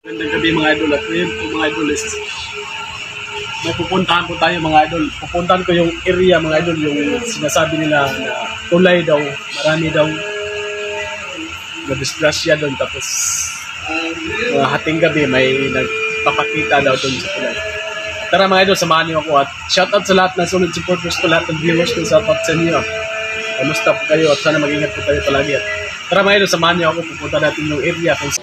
Magandang gabi mga idol at ngayon po mga idol is may pupuntahan po tayo mga idol. Pupuntahan ko yung area mga idol, yung sinasabi nila na tulay daw, marami daw na-disgrasya doon, tapos hating gabi may nagpapakita daw doon sa tulay. Tara mga idol, samahan niyo ako at shoutout sa lahat ng solid supporters ko, lahat ng viewers ko, shoutout sa inyo. Kamusta po kayo at sana mag-ingat po kayo palagi. At tara mga idol, samahan niyo ako, pupunta natin yung area kung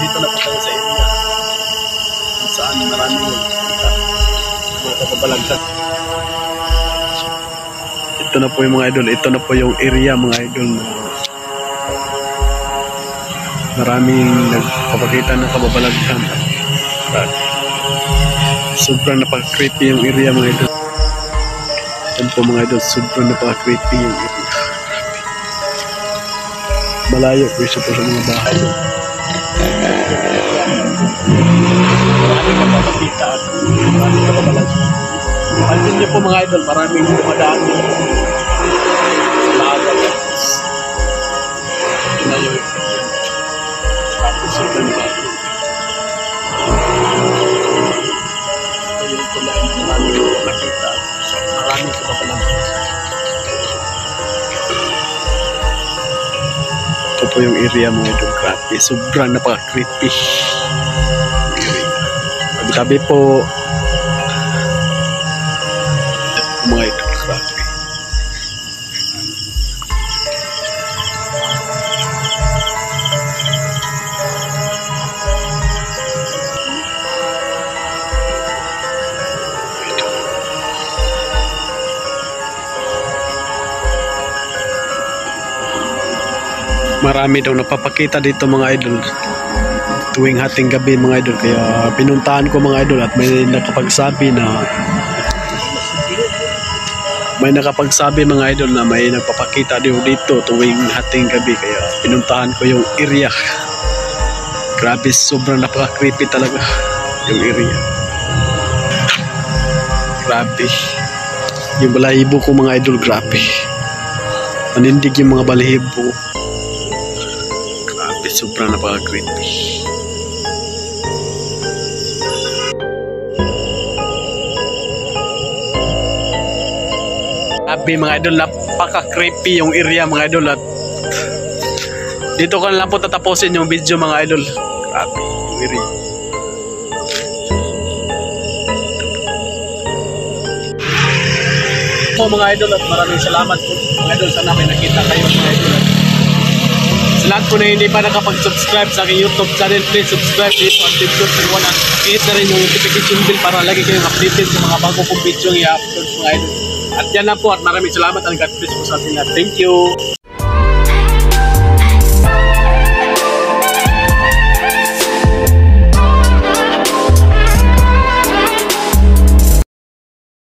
dito na po tayo sa area kung saan maraming mga kapabalagsan. Ito na po yung mga idol, ito na po yung area mga idol na maraming nagpapakita ng kababalagsan. Sobrang napaka-creepy yung area mga idol. Ito po mga idol, sobrang napaka-creepy yung area. Malayo po siya po sa mga bahay. Maraming kapapakita at maraming kapabalagsan. Pansin niyo po mga idol, maraming dumadaan dito sa maaga. Ito na yun. Tapos sobrang bago. Ito yung tulay na maraming nakita at maraming kapabalagsan. Ito po yung area mga idol, grabe, sobrang napaka-creepy. Tabi po mga idol, grabe. Marami daw napapakita dito mga idol tuwing hating gabi mga idol, kaya pinuntahan ko mga idol at may nakapagsabi mga idol na may nagpapakita dito tuwing hating gabi, kaya pinuntahan ko yung area. Grabe, sobrang napaka-creepy talaga yung area. Grabe yung balahibo ko mga idol, grabe manindig yung mga balahibo. Grabe, sobrang napaka-creepy. Grabe mga idol, napaka-creepy yung area mga idol, at dito ko na lang po tatapusin yung video mga idol. Grabe yung area. Po mga idol, at maraming salamat po mga idol, sana may nakita kayo mga idol. Sa lahat po na hindi pa nakapag-subscribe sa aking YouTube channel, please subscribe dito at dito at hit na rin yung notification bell para lagi kayong updated sa mga bago kong video yung i-upload mga idol. At yan lang po, at maraming salamat and God bless po sa ating lahat. Thank you!